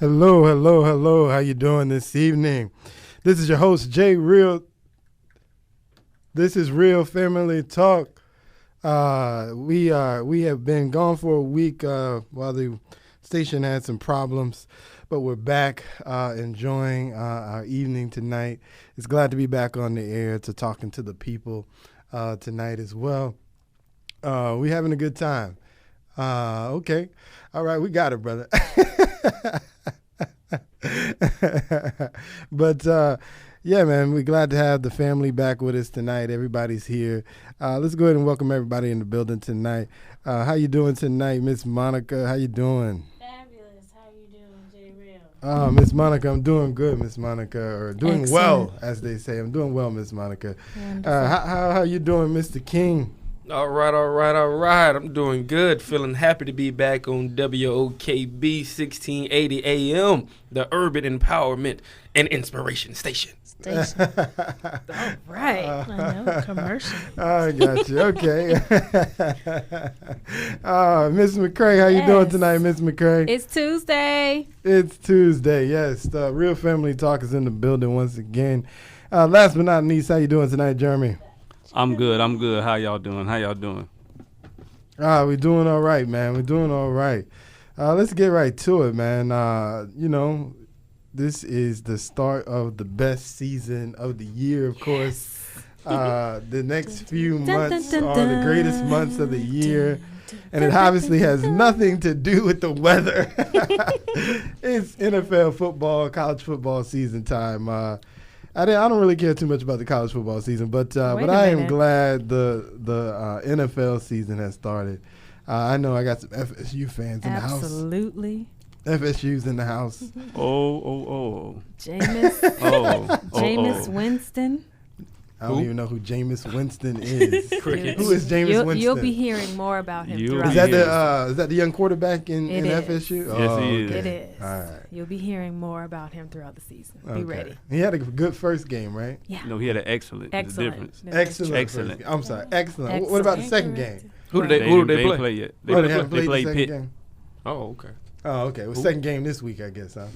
Hello, hello, hello. How you doing this evening? This is your host, Jay Real. This is Real Family Talk. We have been gone for a week while the station had some problems, but we're back enjoying our evening tonight. It's glad to be back on the air to talking to the people tonight as well. We having a good time. Okay. All right, we got it, brother. But yeah, man, we're glad to have the family back with us tonight. Everybody's here. Let's go ahead and welcome everybody in the building tonight. How you doing tonight, Miss Monica? How you doing? Fabulous. How you doing, J Real? Miss Monica, I'm doing good, Miss Monica, or doing Excellent. well, as they say. I'm doing well, Miss Monica. How you doing, Mr. King? All right. I'm doing good. Feeling happy to be back on WOKB 1680 AM, the Urban Empowerment and Inspiration Station. All right. I know, commercial. I got you. Okay. Miss McCray, how you doing tonight, Miss McCray? It's Tuesday. It's Tuesday, yes. Real Family Talk is in the building once again. Last but not least, how you doing tonight, Jeremy? I'm good. How y'all doing? We're doing all right, man. We're doing all right. Let's get right to it, man. This is the start of the best season of the year, of course. The next few months are the greatest months of the year. And it obviously has nothing to do with the weather. It's NFL football, college football season time. I don't really care too much about the college football season, but I am glad the NFL season has started. I know I got some FSU fans in the house. Absolutely. FSU's in the house. Jameis Winston. I don't even know who Jameis Winston is. Who is Jameis Winston? You'll be hearing more about him throughout is that the young quarterback in FSU? Yes, he is. It is. All right. You'll be hearing more about him throughout the season. Be ready. He had a good first game, right? Yeah. No, he had an excellent. Excellent. Excellent. I'm sorry. Excellent. What about the second game? Who did they play? Yet. They played Pitt. game? Oh, okay. Oh, okay. Well, second game this week, I guess, huh?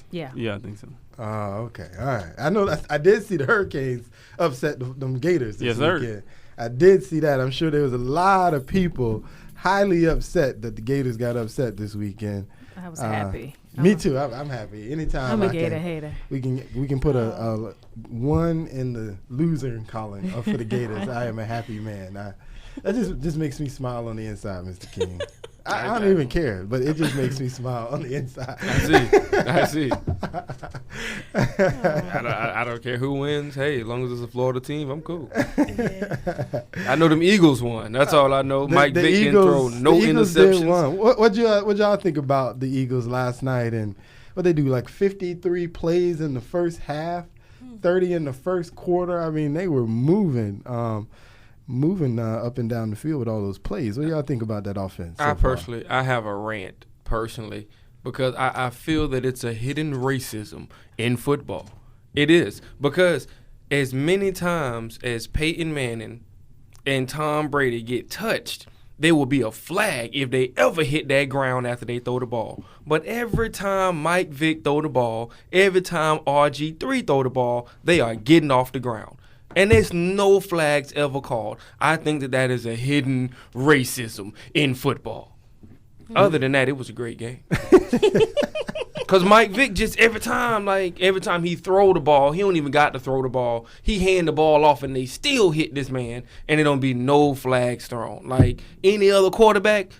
Yeah. Yeah, I think so. Oh, okay. All right. I know I did see the Hurricanes upset them Gators this weekend. Sir. I did see that. I'm sure there was a lot of people highly upset that the Gators got upset this weekend. I was happy. Me too. I'm happy. Anytime I'm a Gator hater. We can put a one in the loser column for the Gators. I am a happy man. That just makes me smile on the inside, Mr. King. I don't even care, but it just makes me smile on the inside. I see. I don't care who wins. Hey, as long as it's a Florida team, I'm cool. Yeah. I know them Eagles won. That's all I know. Mike Vick didn't throw no interceptions. What y'all think about the Eagles last night? And what they do, like 53 plays in the first half, 30 in the first quarter. I mean, they were moving up and down the field with all those plays. What do y'all think about that offense? I have a rant personally because I feel that it's a hidden racism in football. It is, because as many times as Peyton Manning and Tom Brady get touched, there will be a flag if they ever hit that ground after they throw the ball. But every time Mike Vick throw the ball, every time RG3 throw the ball, they are getting off the ground. And there's no flags ever called. I think that is a hidden racism in football. Other than that, it was a great game. Because Mike Vick just every time he throw the ball, he don't even got to throw the ball. He hand the ball off and they still hit this man, and it don't be no flags thrown. Like any other quarterback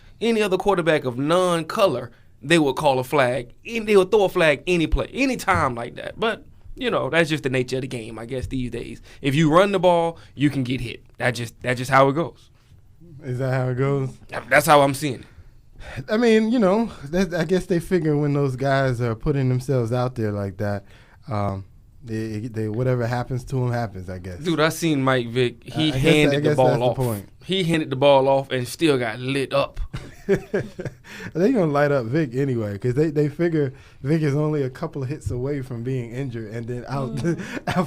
of non-color, they would call a flag. They would throw a flag any play, any time like that. But that's just the nature of the game, I guess, these days. If you run the ball, you can get hit. That's just how it goes. Is that how it goes? That's how I'm seeing it. I mean, I guess they figure when those guys are putting themselves out there like that, they whatever happens to them happens, I guess. Dude, I seen Mike Vick. He handed the ball off. He handed the ball off and still got lit up. They're going to light up Vic anyway, because they figure Vic is only a couple of hits away from being injured and then out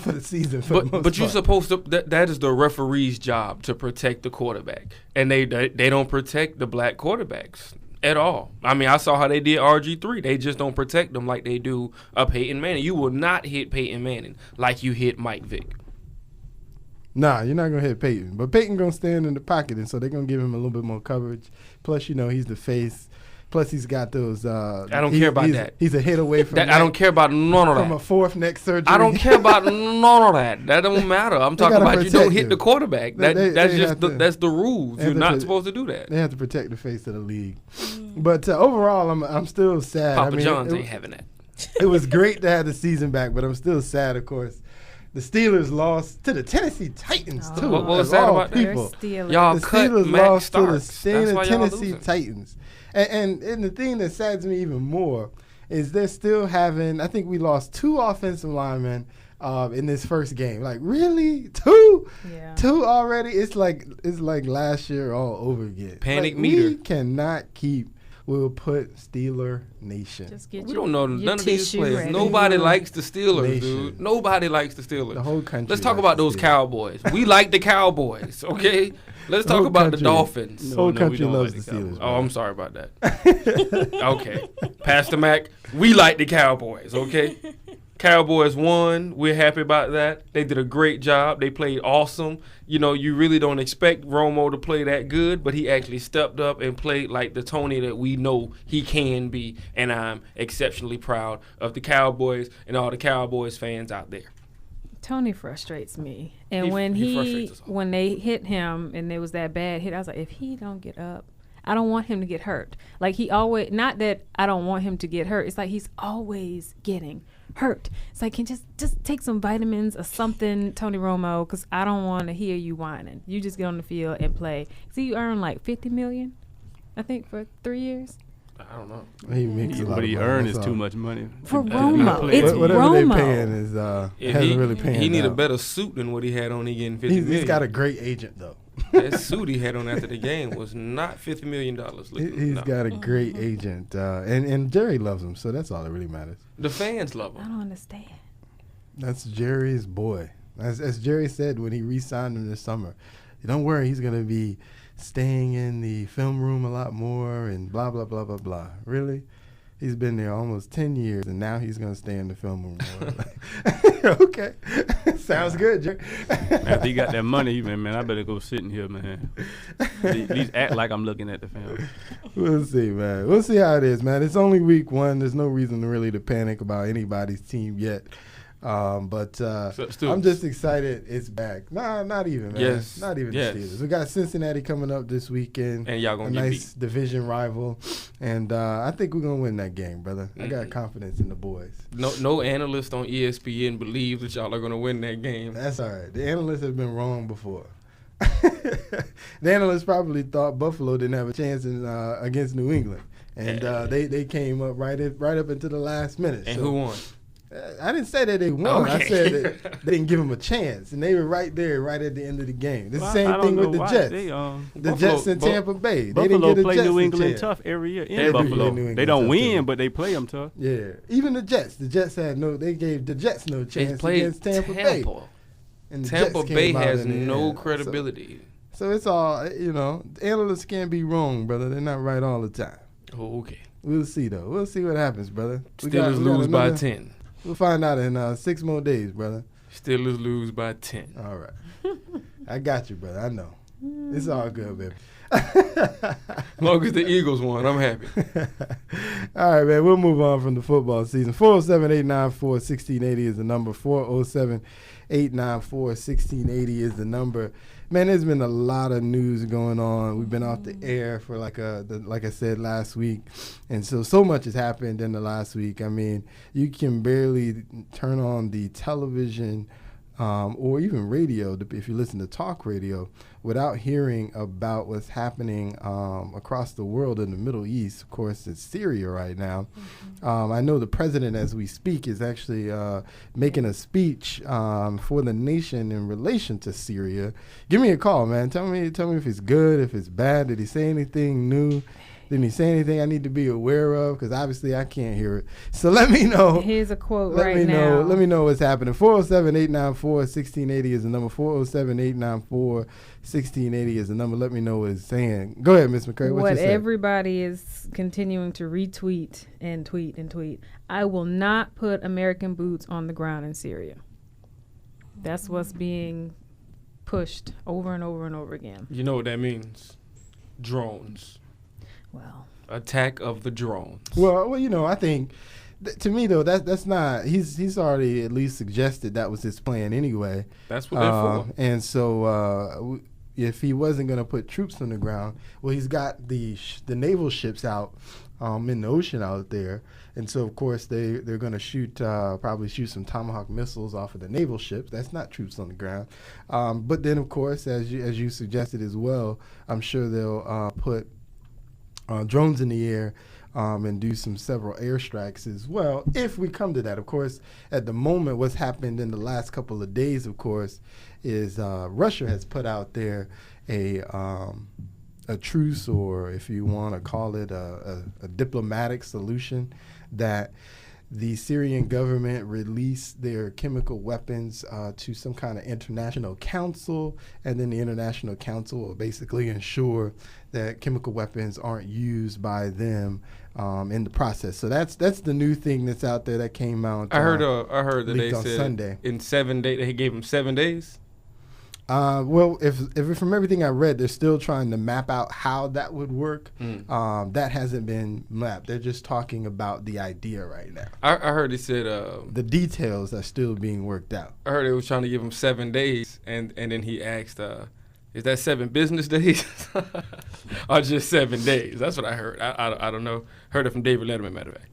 for the season. But you're supposed to, that is the referee's job to protect the quarterback. And they don't protect the black quarterbacks. At all. I mean, I saw how they did RG3. They just don't protect them like they do a Peyton Manning. You will not hit Peyton Manning like you hit Mike Vick. Nah, you're not going to hit Peyton. But Peyton going to stand in the pocket, and so they're going to give him a little bit more coverage. Plus, he's the face. Plus, he's got those. I don't care about that. He's a hit away from that. I don't care about none of that. From a fourth neck surgery. I don't care about none of that. That don't matter. I'm talking about you don't hit the quarterback. That's the rules. You're not supposed to do that. They have to protect the face of the league. But overall, I'm still sad. Papa John's ain't having that. It was great to have the season back, but I'm still sad, of course. The Steelers lost to the Tennessee Titans, too. What was sad about that? Y'all the cut Steelers Max lost Starks. to the Tennessee Titans. And the thing that saddens me even more is they're still having, I think we lost 2 offensive linemen in this first game. Like, really? 2? Yeah. 2 already? It's like last year all over again. Panic like, meter. We cannot keep, we'll put Steeler Nation. We don't know none of these players. Ready. Nobody likes the Steelers, Nation. dude. Nobody likes the Steelers. The whole country. Let's talk about those Cowboys. We like the Cowboys, okay? Let's talk about the Dolphins. The whole country loves the Steelers. Oh, I'm sorry about that. Okay. Pastor Mac, we like the Cowboys, okay? Cowboys won. We're happy about that. They did a great job. They played awesome. You really don't expect Romo to play that good, but he actually stepped up and played like the Tony that we know he can be, and I'm exceptionally proud of the Cowboys and all the Cowboys fans out there. Tony frustrates me. And when they hit him and there was that bad hit, I was like, if he don't get up, I don't want him to get hurt. Like he always, not that I don't want him to get hurt. It's like he's always getting hurt. It's like, can just take some vitamins or something, Tony Romo, because I don't want to hear you whining. You just get on the field and play. See, you earn like $50 million, I think, for 3 years. I don't know. He makes a lot what of he money. earned is too much money. For Romo. It's whatever Romo. they're paying is hasn't really paying. He need out. a better suit than what he had on. He getting $50 million. He's got a great agent though. That suit he had on after the game was not $50 million. He's got a great agent, and Jerry loves him, so that's all that really matters. The fans love I him. don't understand. That's Jerry's boy. As Jerry said when he re-signed him this summer, don't worry, he's going to be staying in the film room a lot more and blah, blah, blah, blah, blah. Really? He's been there almost 10 years, and now he's going to stay in the film room more. Okay. Sounds good, Jerry. After he got that money, man, I better go sit in here, man. At least act like I'm looking at the film. We'll see, man. We'll see how it is, man. It's only week 1. There's no reason really to panic about anybody's team yet. But I'm just excited it's back. Nah, not even, man. Yes. Not even the Steelers. We got Cincinnati coming up this weekend. And y'all going to get beat. A nice division rival. And I think we're going to win that game, brother. I got confidence in the boys. No analyst on ESPN believes that y'all are going to win that game. That's all right. The analysts have been wrong before. The analysts probably thought Buffalo didn't have a chance against New England. And they came up right up into the last minute. And who won? I didn't say that they won. Okay. I said that they didn't give them a chance, and they were right there, right at the end of the game. The same thing with the Jets. The Jets in Tampa Bay. They Buffalo didn't get play Jets New England chance. tough every year in Buffalo. They don't win, but they play them tough. Yeah, even the Jets. The Jets they gave the Jets no chance against Tampa Bay. And Tampa Bay has no credibility. So it's all, analysts can't be wrong, brother. They're not right all the time. Oh, okay. We'll see, though. We'll see what happens, brother. Steelers lose by 10. We'll find out in 6 more days, brother. Steelers lose by 10. All right. I got you, brother. I know. It's all good, baby. As long as the Eagles won, I'm happy. All right, man. We'll move on from the football season. 407-894-1680 is the number. 407-894-1680 is the number. Man, there's been a lot of news going on. We've been off the air for like I said last week, and so much has happened in the last week. I mean, you can barely turn on the television or even radio, if you listen to talk radio, without hearing about what's happening across the world in the Middle East. Of course, it's Syria right now. I know the president, as we speak, is actually making a speech for the nation in relation to Syria. Give me a call, man. Tell me if it's good, if it's bad. Did he say anything new? Didn't he say anything I need to be aware of? Because obviously I can't hear it. So let me know. Here's a quote let right me now. Let me know what's happening. 407-894-1680 is the number. 407-894-1680 is the number. Let me know what it's saying. Go ahead, Ms. McCray. What everybody is continuing to retweet and tweet and tweet. I will not put American boots on the ground in Syria. That's what's being pushed over and over and over again. You know what that means? Drones. Well, attack of the drones. Well, you know, I think to me though that's not. He's already at least suggested that was his plan anyway. That's what they're for. And so if he wasn't going to put troops on the ground, well, he's got the naval ships out in the ocean out there. And so, of course, they're going to probably shoot some Tomahawk missiles off of the naval ships. That's not troops on the ground. But then, of course, as you suggested as well, I'm sure they'll put drones in the air and do several airstrikes as well, if we come to that. Of course, at the moment, what's happened in the last couple of days, of course, is Russia has put out there a truce, or if you want to call it a diplomatic solution, that the Syrian government release their chemical weapons to some kind of international council, and then the international council will basically ensure that chemical weapons aren't used by them in the process. So that's the new thing that's out there that came out. I heard that they said Sunday. In 7 days, they gave them 7 days. Well, if from everything I read, they're still trying to map out how that would work. That hasn't been mapped. They're just talking about the idea right now. I heard they said the details are still being worked out. I heard they was trying to give him 7 days, and then he asked, "Is that 7 business days, or just 7 days?" That's what I heard. I don't know. Heard it from David Letterman, matter of fact.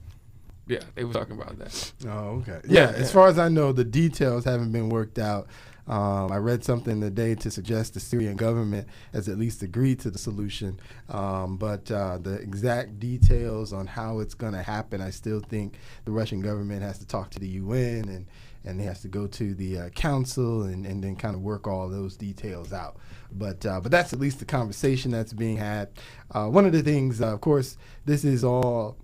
Yeah, they were talking about that. Oh, okay. Yeah, as far as I know, the details haven't been worked out. I read something today to suggest the Syrian government has at least agreed to the solution. But the exact details on how it's going to happen, I still think the Russian government has to talk to the UN and they has to go to the council and then kind of work all those details out. But that's at least the conversation that's being had. One of the things, of course, this is all.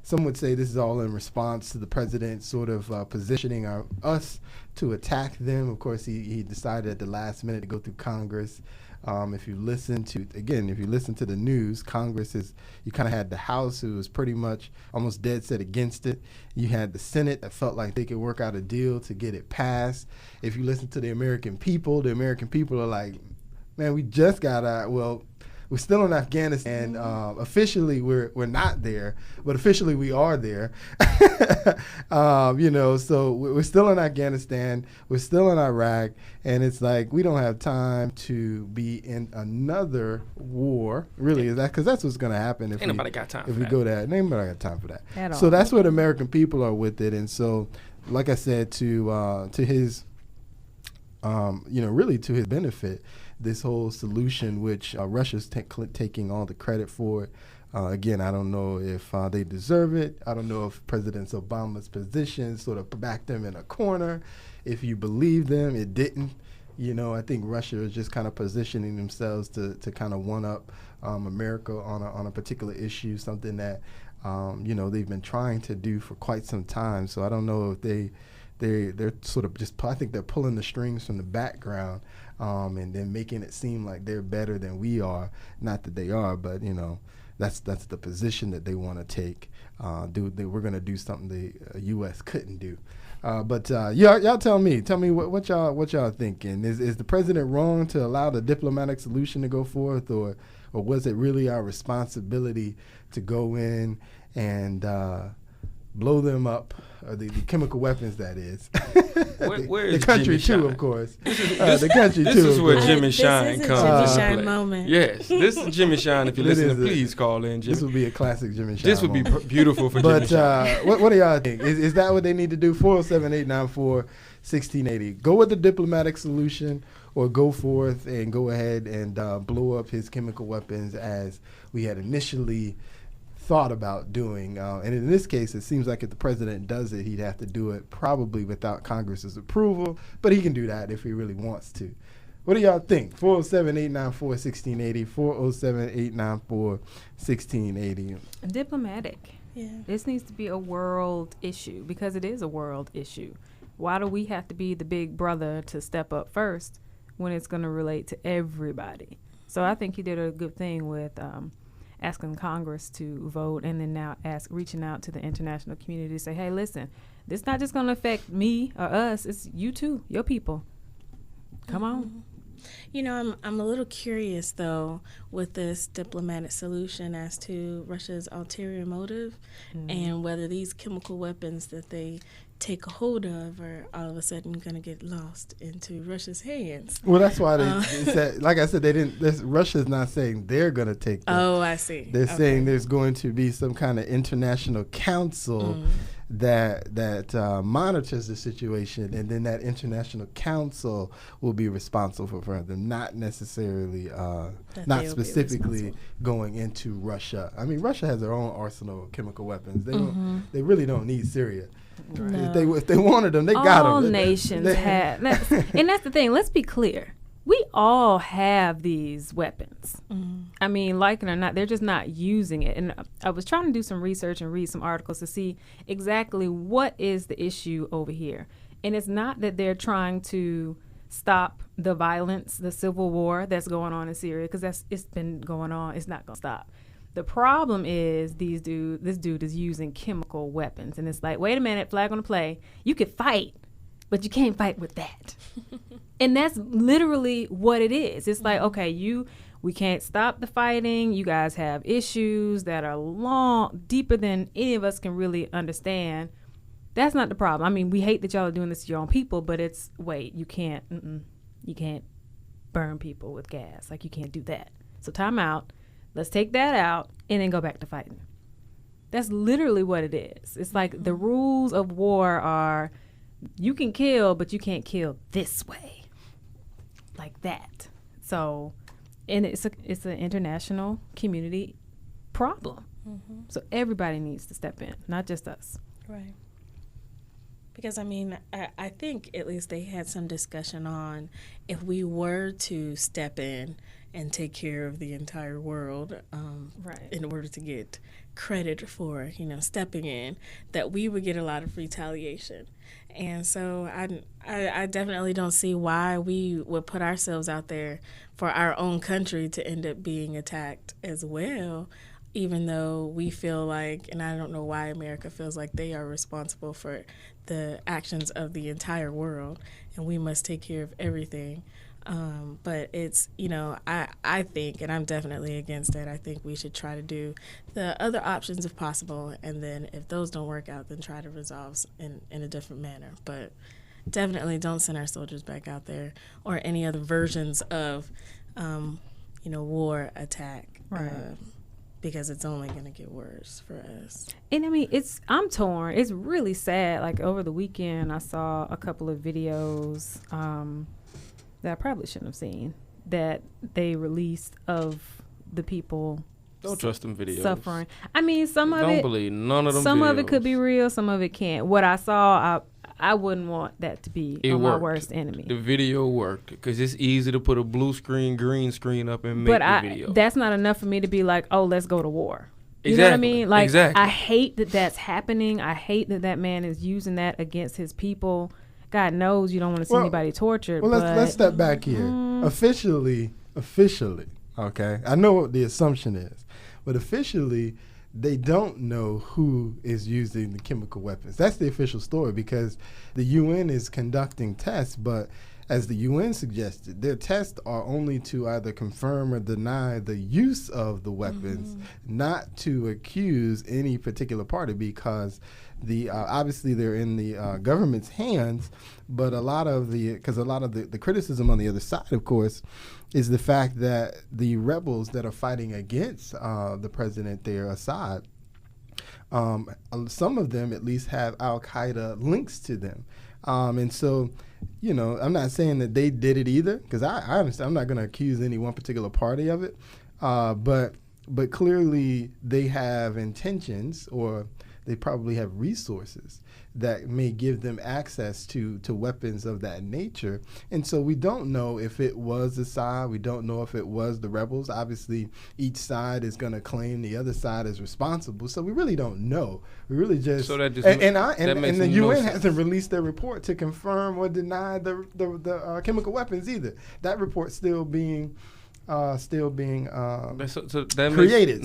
Some would say this is all in response to the president sort of positioning us to attack them. Of course, he decided at the last minute to go through Congress. If you listen to the news, you kind of had the House, who was pretty much almost dead set against it. You had the Senate that felt like they could work out a deal to get it passed. If you listen to the American people are like, man, we just got we're still in Afghanistan. Officially, we're not there, but officially we are there. So we're still in Afghanistan. We're still in Iraq, and it's like we don't have time to be in another war. Really, is that because that's what's going to happen if nobody got time if we go there. Ain't nobody got time for that. At all. So that's what American people are with it, and so, like I said, to his, really to his benefit. This whole solution, which Russia's taking all the credit for it. Again, I don't know if they deserve it. I don't know if President Obama's position sort of backed them in a corner. If you believe them, it didn't. I think Russia is just kind of positioning themselves to kind of one-up America on a particular issue, something that, they've been trying to do for quite some time. So I don't know if they're sort of just, I think they're pulling the strings from the background and then making it seem like they're better than we are. Not that they are, but, that's the position that they want to take. We're going to do something the U.S. couldn't do. But y'all tell me what y'all thinking. Is the president wrong to allow the diplomatic solution to go forth, or was it really our responsibility to go in and blow them up, or the chemical weapons, that is. Where is the country Jimmy too, Shine? Of course. The country this too. This is where Jimmy This Shine is a comes Jimmy into Shine play. moment. Yes, this is Jimmy Shine. If you're listening, please call in, Jimmy. This would be a classic Jimmy Shine. This would be moment. beautiful for Jimmy Shine. But what do y'all think? Is that what they need to do? 407-894-1680. Go with the diplomatic solution, or go forth and go ahead and blow up his chemical weapons as we had initially thought about doing. And in this case, it seems like if the president does it, he'd have to do it probably without Congress's approval, but he can do that if he really wants to. What do y'all think? 407-894-1680, 407-894-1680. Diplomatic. Yeah. This needs to be a world issue because it is a world issue. Why do we have to be the big brother to step up first when it's going to relate to everybody? So I think he did a good thing with asking Congress to vote, and then now reaching out to the international community to say, hey, listen, this not just going to affect me or us, it's you too, your people. Come on. You know, I'm a little curious, though, with this diplomatic solution as to Russia's ulterior motive and whether these chemical weapons that they take a hold of are all of a sudden going to get lost into Russia's hands. Well, that's why they said, like I said, Russia's not saying they're going to take them. Oh, I see. They're saying there's going to be some kind of international council that monitors the situation, and then that international council will be responsible for them, not necessarily, not specifically going into Russia. I mean, Russia has their own arsenal of chemical weapons. They really don't need Syria. No. If they wanted them, they got them. All nations have. And that's the thing. Let's be clear. We all have these weapons. I mean, like it or not, they're just not using it. And I was trying to do some research and read some articles to see exactly what is the issue over here. And it's not that they're trying to stop the violence, the civil war that's going on in Syria, because it's been going on. It's not going to stop. The problem is this dude is using chemical weapons. And it's like, wait a minute, flag on the play. You could fight, but you can't fight with that. And that's literally what it is. It's like, okay, we can't stop the fighting. You guys have issues that are deeper than any of us can really understand. That's not the problem. I mean, we hate that y'all are doing this to your own people, but you can't burn people with gas. Like, you can't do that. So time out. Let's take that out and then go back to fighting. That's literally what it is. It's like the rules of war are you can kill, but you can't kill this way. Like that. So, and it's an international community problem. So everybody needs to step in, not just us. Right. Because, I mean, I think at least they had some discussion on if we were to step in and take care of the entire world in order to get credit for, stepping in, that we would get a lot of retaliation. And so I definitely don't see why we would put ourselves out there for our own country to end up being attacked as well, even though we feel like, and I don't know why America feels like they are responsible for the actions of the entire world and we must take care of everything. But it's, I think, and I'm definitely against that, I think we should try to do the other options if possible, and then if those don't work out, then try to resolve in a different manner. But definitely don't send our soldiers back out there or any other versions of, war attack. Right. Because it's only going to get worse for us. And I mean, I'm torn. It's really sad. Like over the weekend, I saw a couple of videos that I probably shouldn't have seen that they released of the people. Don't trust them videos. Suffering. I mean, some of it. Don't believe none of them. Some videos. of it could be real. Some of it can't. What I saw, I wouldn't want that to be my worst enemy. The video worked because it's easy to put a blue screen, green screen up and make the video. That's not enough for me to be like, oh, let's go to war. You Exactly. know what I mean? Like, exactly. I hate that that's happening. I hate that man is using that against his people. God knows you don't want to see anybody tortured. Well, let's step back here. Officially, okay? I know what the assumption is, but officially, they don't know who is using the chemical weapons. That's the official story because the UN is conducting tests, but as the UN suggested, their tests are only to either confirm or deny the use of the weapons, not to accuse any particular party because obviously they're in the government's hands, but a lot of the criticism on the other side, of course, is the fact that the rebels that are fighting against the president there, Assad, some of them at least have Al-Qaeda links to them. And so, I'm not saying that they did it either, because I understand. I'm not going to accuse any one particular party of it. But clearly they have intentions, or they probably have resources that may give them access to weapons of that nature. And so we don't know if it was the side. We don't know if it was the rebels. Obviously, each side is going to claim the other side is responsible. So we really don't know. We really just... So that just and the UN hasn't released their report to confirm or deny the chemical weapons either. That report's still being created.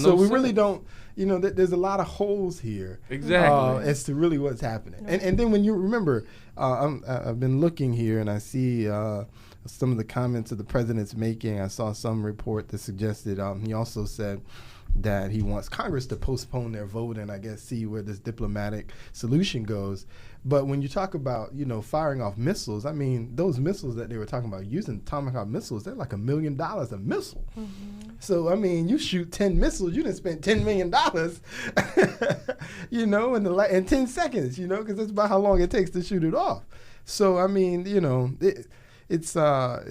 So we really don't, there's a lot of holes here. Exactly. As to really what's happening. And then when you remember, I've been looking here and I see some of the comments that the president's making. I saw some report that suggested he also said that he wants Congress to postpone their vote and I guess see where this diplomatic solution goes. But when you talk about, firing off missiles, I mean, those missiles that they were talking about using Tomahawk missiles, they're like $1 million a missile. Mm-hmm. So, I mean, you shoot 10 missiles, you done spent $10 million, in 10 seconds, because that's about how long it takes to shoot it off. So, I mean, it's a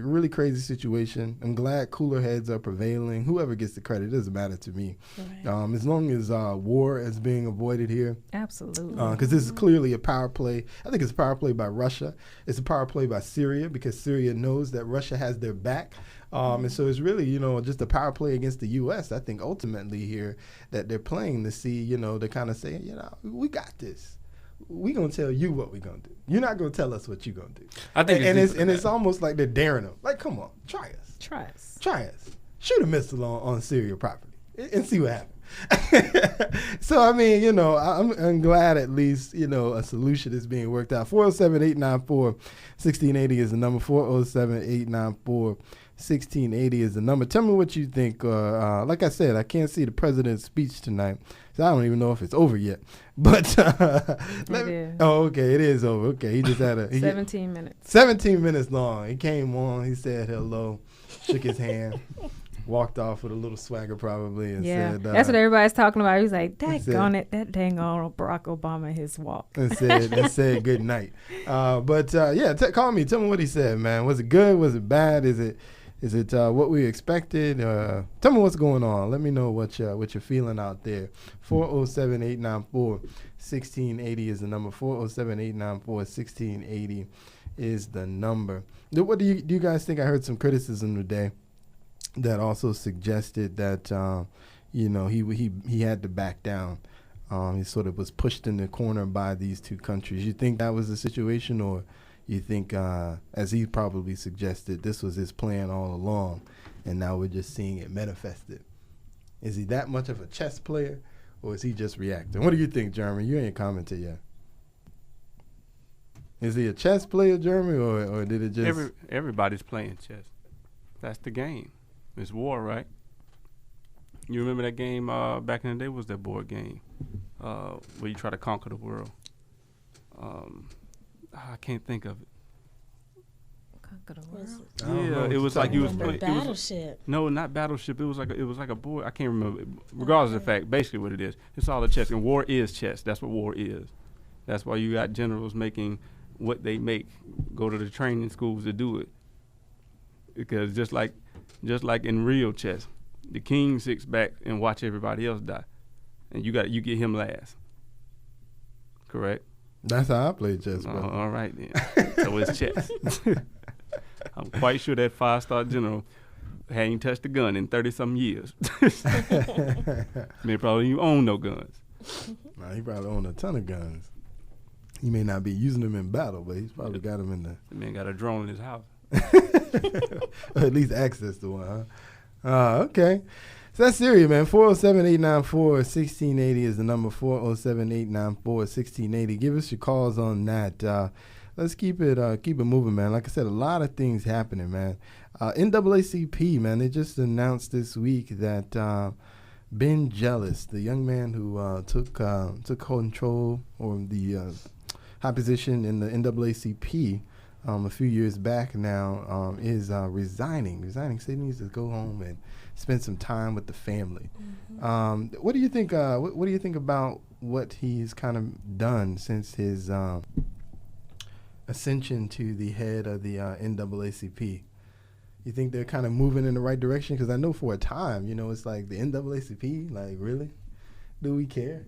really crazy situation. I'm glad cooler heads are prevailing. Whoever gets the credit, it doesn't matter to me. Right. As long as war is being avoided here. Absolutely. Because this is clearly a power play. I think it's a power play by Russia. It's a power play by Syria because Syria knows that Russia has their back. And so it's really, just a power play against the U.S. I think ultimately here that they're playing to see, to kind of say, we got this. We gonna tell you what we gonna do. You're not gonna tell us what you gonna do. I think, it's almost like they're daring them. Like, come on, try us. Shoot a missile on Syria property and see what happens. So I mean, I'm glad at least a solution is being worked out. 407-894-1680 is the number. 407-894-1680 is the number. Tell me what you think. Like I said, I can't see the president's speech tonight, so I don't even know if it's over yet. But it is. Oh, okay, it is over. Okay, he just had 17 minutes. 17 minutes long. He came on. He said hello, shook his hand, walked off with a little swagger probably, and said, that's what everybody's talking about. He was like, daggone it, that dang old Barack Obama, his walk. And said good night. Call me. Tell me what he said, man. Was it good? Was it bad? Is it what we expected? Tell me what's going on. Let me know what you're feeling out there. 407-894-1680 is the number. 407-894-1680 is the number. What do you guys think? I heard some criticism today that also suggested that he had to back down. He sort of was pushed in the corner by these two countries. You think that was the situation, or you think, as he probably suggested, this was his plan all along, and now we're just seeing it manifested? Is he that much of a chess player, or is he just reacting? What do you think, Jeremy? You ain't commented yet. Is he a chess player, Jeremy, or did it just... Everybody's playing chess. That's the game. It's war, right? You remember that game back in the day? Was that board game where you try to conquer the world? I can't think of it. Conquer the world. Yeah, it was like you was Battleship. No, not Battleship. It was like a board. I can't remember. Regardless of the fact, basically what it is, it's all a chess. And war is chess. That's what war is. That's why you got generals making what they make, go to the training schools to do it. Because just like in real chess, the king sits back and watch everybody else die, and you get him last. Correct. That's how I play chess, bro. All right, then. So it's chess. I'm quite sure that 5-star general hadn't touched a gun in 30-some years. May probably even own no guns. Nah, he probably owned a ton of guns. He may not be using them in battle, but he's probably got them in the... The man got a drone in his house. Or at least access to one, huh? Okay. So that's Syria, man. 407-894-1680 is the number. 407-894-1680. Give us your calls on that. Let's keep it moving, man. Like I said, a lot of things happening, man. NAACP, man, they just announced this week that Ben Jealous, the young man who took control or the high position in the NAACP a few years back now, is resigning, saying he needs to go home and spend some time with the family. Mm-hmm. What do you think? What do you think about what he's kind of done since his ascension to the head of the NAACP? You think they're kind of moving in the right direction? Because I know for a time, it's like the NAACP, like, really? Do we care?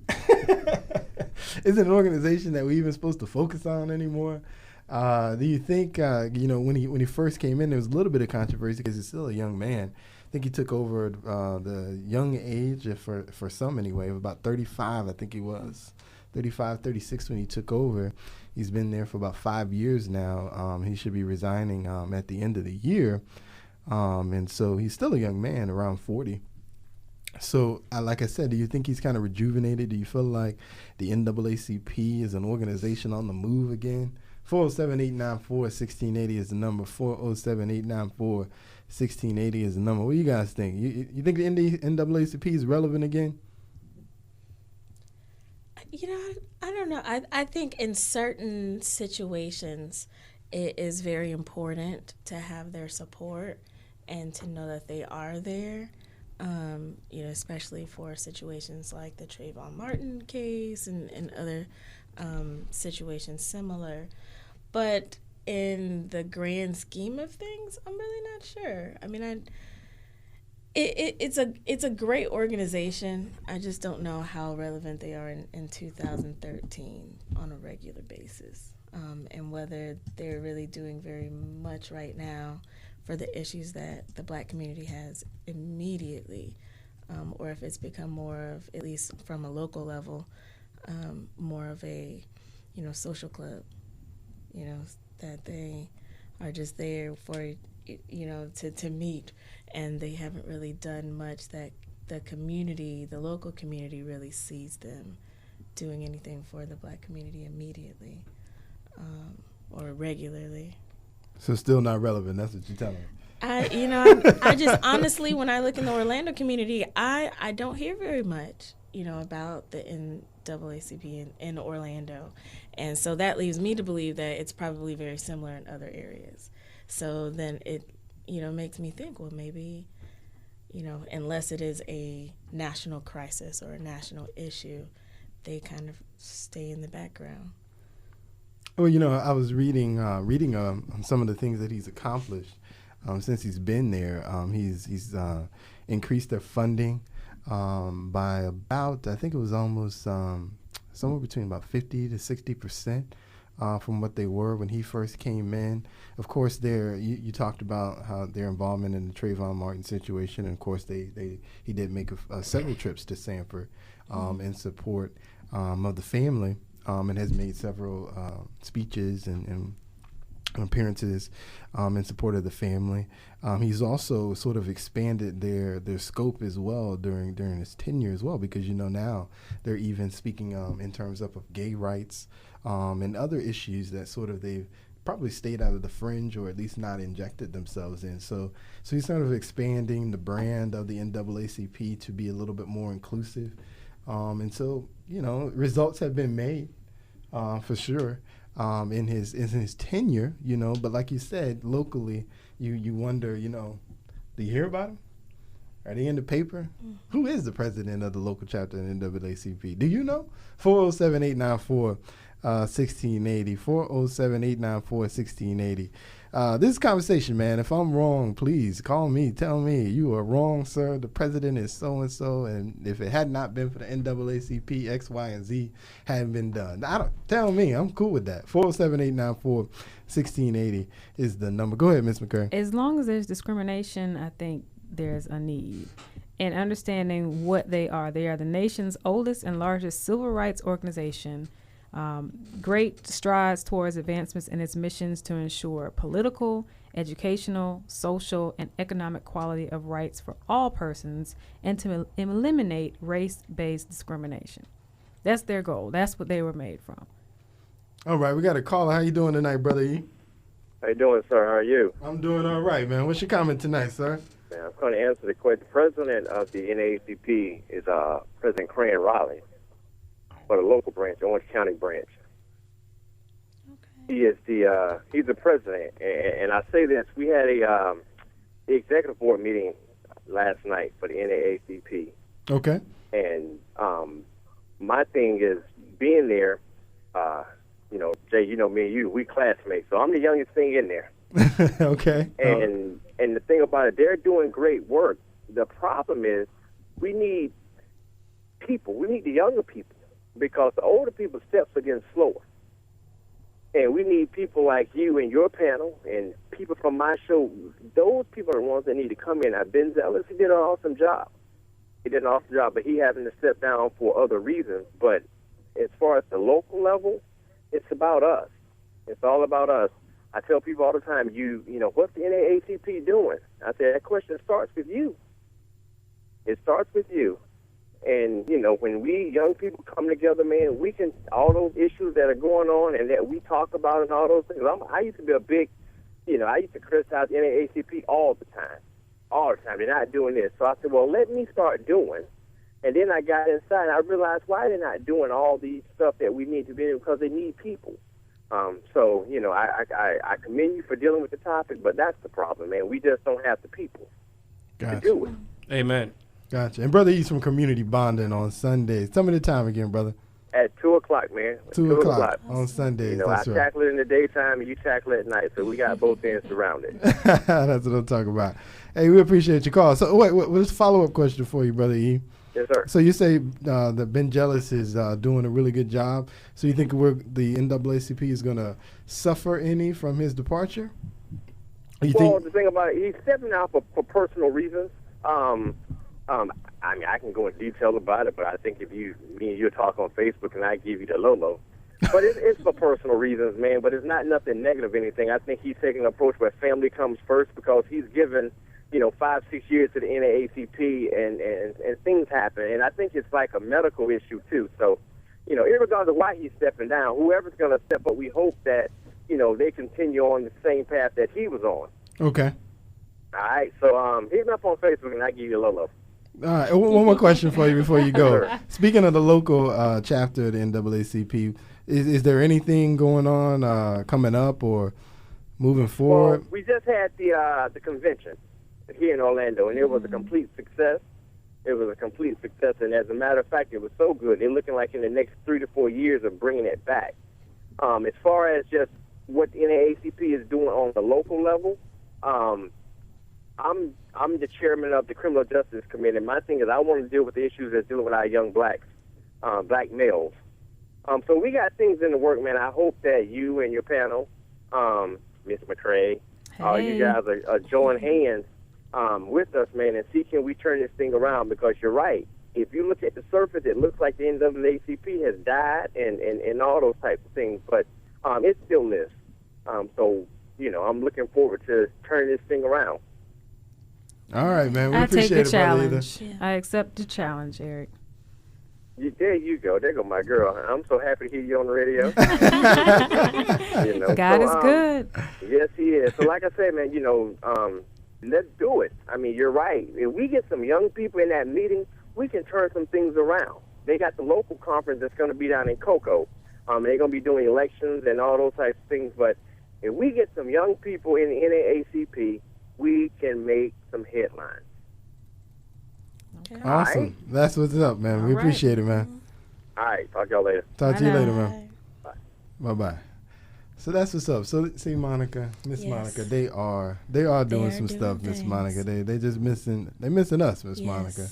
Is it an organization that we're even supposed to focus on anymore? Do you think, when he first came in, there was a little bit of controversy because he's still a young man. I think he took over the young age, for some anyway, of about 35, I think he was. 35, 36 when he took over. He's been there for about 5 years now. He should be resigning at the end of the year. And so he's still a young man, around 40. So, like I said, do you think he's kind of rejuvenated? Do you feel like the NAACP is an organization on the move again? 407-894-1680 is the number. 407-894-1680 is the number. What do you guys think? You think the NAACP is relevant again? I don't know. I think in certain situations, it is very important to have their support and to know that they are there. Especially for situations like the Trayvon Martin case and other situations similar. But in the grand scheme of things, I'm really not sure. I mean, it's a great organization. I just don't know how relevant they are in 2013 on a regular basis, and whether they're really doing very much right now for the issues that the Black community has immediately, or if it's become more of, at least from a local level, more of a, social club, that they are just there for, to meet, and they haven't really done much that the community, the local community, really sees them doing anything for the Black community immediately or regularly. So still not relevant. That's what you're telling me. I just honestly, when I look in the Orlando community, I don't hear very much, about the NAACP in Orlando. And so that leaves me to believe that it's probably very similar in other areas. So then it, makes me think, well, maybe, unless it is a national crisis or a national issue, they kind of stay in the background. Well, I was reading on some of the things that he's accomplished since he's been there. He's increased their funding by about, I think it was almost somewhere between about 50 to 60% from what they were when he first came in. Of course, you talked about how their involvement in the Trayvon Martin situation, and of course he did make several trips to Sanford in support of the family. And has made several speeches and appearances in support of the family. He's also sort of expanded their scope as well during his tenure as well, because now they're even speaking in terms of gay rights and other issues that sort of they've probably stayed out of the fringe, or at least not injected themselves in. So he's sort of expanding the brand of the NAACP to be a little bit more inclusive. And so, results have been made for sure in his tenure, but like you said, locally, you wonder, do you hear about him? Are they in the paper? Mm. Who is the president of the local chapter in the NAACP? Do you know? 407-894-1680, 407-894-1680. This is conversation, man. If I'm wrong, please call me. Tell me you are wrong, sir. The president is so-and-so, and if it had not been for the NAACP, X, Y, and Z hadn't been done. Tell me. I'm cool with that. 407-894-1680 is the number. Go ahead, Ms. McCurry. As long as there's discrimination, I think there's a need. And understanding what they are. They are the nation's oldest and largest civil rights organization. Great strides towards advancements in its missions to ensure political, educational, social, and economic quality of rights for all persons, and to eliminate race-based discrimination. That's their goal. That's what they were made from. All right, we got a caller. How you doing tonight, Brother E? How you doing, sir? How are you? I'm doing all right, man. What's your comment tonight, sir? Man, I'm going to answer the question. The president of the NAACP is President Crane Raleigh, for the local branch, the Orange County branch. Okay. He's the president, and I say this: we had the executive board meeting last night for the NAACP. Okay. And my thing is being there. Jay, me and you, we classmates, so I'm the youngest thing in there. Okay. And the thing about it, they're doing great work. The problem is we need people. We need the younger people. because the older people's steps are getting slower. And we need people like you and your panel and people from my show. Those people are the ones that need to come in. Now, Ben Zealous, he did an awesome job. But he having to step down for other reasons. But as far as the local level, it's about us. It's all about us. I tell people all the time, you know, what's the NAACP doing? I say that question starts with you. It starts with you. And, you know, when we young people come together, man, we can, all those issues that are going on and that we talk about and all those things. I used to be a big, you know, I used to criticize the NAACP all the time. They're not doing this. So I said, well, let me start doing. And then I got inside and I realized why they're not doing all these stuff that we need to be doing, because they need people. So, you know, I commend you for dealing with the topic, but that's the problem, man. We just don't have the people to do it. Amen. Gotcha. And Brother E's from Community Bonding on Sundays. Tell me the time again, brother. At 2 o'clock, man. 2 o'clock on Sundays. You know, that's I right. tackle it in the daytime and you tackle it at night, so we got both ends surrounded. That's what I'm talking about. Hey, we appreciate your call. So, wait, what's a follow-up question for you, Brother E? Yes, sir. So you say that Ben Jealous is doing a really good job. So you think the NAACP is going to suffer any from his departure? The thing about it, he's stepping out for personal reasons. I mean, I can go in detail about it, but I think if me and you talk on Facebook and I give you the low. But it's for personal reasons, man. But it's not nothing negative or anything. I think he's taking an approach where family comes first, because he's given, you know, 5-6 years to the NAACP and things happen. And I think it's like a medical issue, too. So, you know, irregardless of why he's stepping down, whoever's going to step up, we hope that, you know, they continue on the same path that he was on. Okay. All right. So hit me up on Facebook and I'll give you a low. All right. One more question for you before you go. Speaking of the local chapter of the NAACP, is there anything going on coming up or moving forward? Well, we just had the convention here in Orlando, and it was a complete success. And as a matter of fact, it was so good. They're looking like in the next 3 to 4 years of bringing it back. As far as just what the NAACP is doing on the local level, I'm the chairman of the Criminal Justice Committee. My thing is I want to deal with the issues that's dealing with our young blacks, black males. So we got things in the work, man. I hope that you and your panel, Ms. McCrae, you guys are join hands with us, man, and see can we turn this thing around, because you're right. If you look at the surface, it looks like the NAACP has died and all those types of things, but it still lives. So, you know, I'm looking forward to turning this thing around. All right, man. We I appreciate take the it, challenge. Brother. I accept the challenge, Eric. There you go. There go my girl. I'm so happy to hear you on the radio. You know, God is good. Yes, he is. So like I said, man, you know, let's do it. I mean, you're right. If we get some young people in that meeting, we can turn some things around. They got the local conference that's going to be down in Cocoa. They're going to be doing elections and all those types of things. But if we get some young people in the NAACP, we can make some headlines. Okay. Awesome. Right. That's what's up, man. We appreciate it, man. All right. Talk to y'all later. Talk to you Bye later, now. man. Bye-bye. So that's what's up. So see, Monica, Miss Monica, they are doing some stuff, Miss Monica. They just missing us, Miss Monica.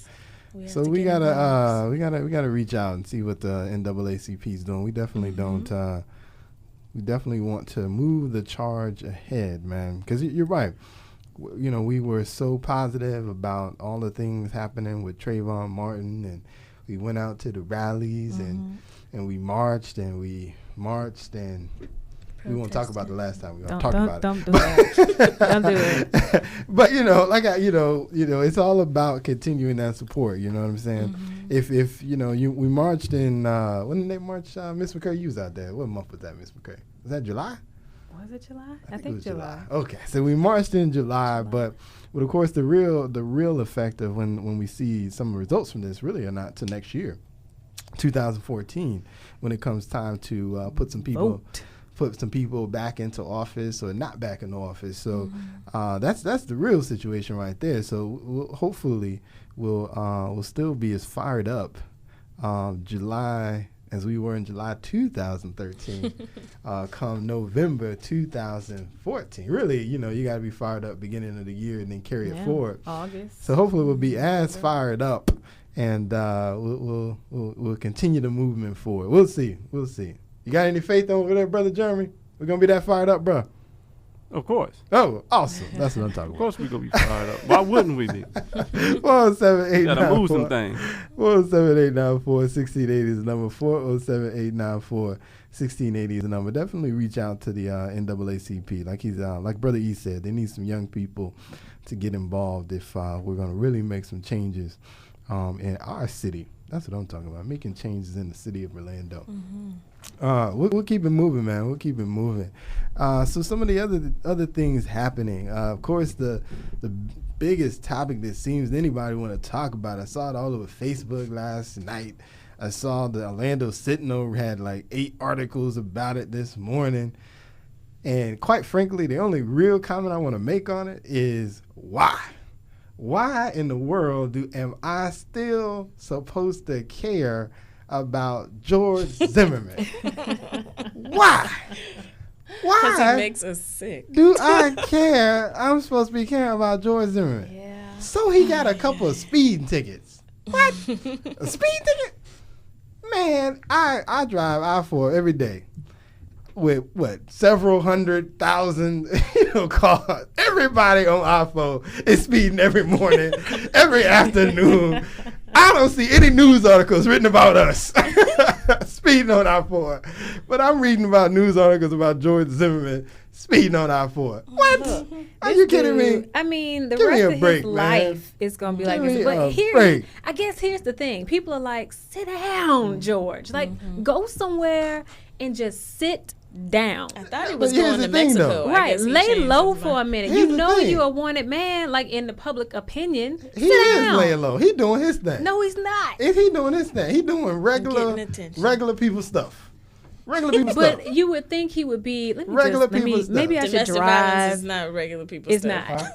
So we gotta reach out and see what the NAACP is doing. We definitely don't. We definitely want to move the charge ahead, man. Because you're right. You know, we were so positive about all the things happening with Trayvon Martin, and we went out to the rallies and we marched and we won't talk about the last time. We won't talk about it. Don't do that. Don't do it. But you know, like you know, it's all about continuing that support. You know what I'm saying? If you know, we marched in when did they march? Miss McCurry, you was out there. What month was that, Miss McCurry? Was that July? Was it July? I think it was July. Okay, so we marched in July, but of course the real effect of when we see some results from this really are not till next year, 2014, when it comes time to put some people back into office or not back in office. So that's the real situation right there. So hopefully we'll still be as fired up July as we were in July 2013, come November 2014. Really, you know, you got to be fired up beginning of the year and then carry it forward. August. So hopefully we'll be as fired up and we'll continue the movement forward. We'll see. You got any faith over there, Brother Jeremy? We're gonna be that fired up, bro. Of course. Oh, awesome. That's what I'm talking about. Of course we're going to be fired up. Why wouldn't we be? 407-894. Got to move some things. 407-894-1680 is the number. 407-894-1680 is the number. Definitely reach out to the NAACP. Like Brother E said, they need some young people to get involved if we're going to really make some changes in our city. That's what I'm talking about, making changes in the city of Orlando. We'll keep it moving, man. We'll keep it moving. So some of the other things happening. Of course, the biggest topic that seems anybody want to talk about. I saw it all over Facebook last night. I saw the Orlando Sentinel had like 8 articles about it this morning. And quite frankly, the only real comment I want to make on it is why? Why in the world am I still supposed to care about George Zimmerman? Why? Because he makes us sick. Do I care? I'm supposed to be caring about George Zimmerman. Yeah. So he got a couple of speeding tickets. What? A speed ticket? Man, I drive I-4 every day with several 100,000 cars. Everybody on I-4 is speeding every morning, every afternoon. I don't see any news articles written about us speeding on I-4. But I'm reading about news articles about George Zimmerman speeding on I-4. What? Look, Are you kidding me? I mean, the Give me rest a of break, his man. life is going to be like Give this. me But a here, break. I guess here's the thing. People are like, sit down, George. Like, go somewhere and just sit down. I thought he was But here's going to the thing, Mexico. though. I Right, guess he lay changed low his for a mind. minute. Here's You the know thing. you're a wanted man, like in the public opinion. He sit is down. laying low. He doing his thing. No, he's not. If he doing his thing, he doing regular Getting attention. people stuff. Regular people But stuff. you would think he would be. Regular people stuff. Maybe I should Domestic violence drive. is not regular people It's stuff. not.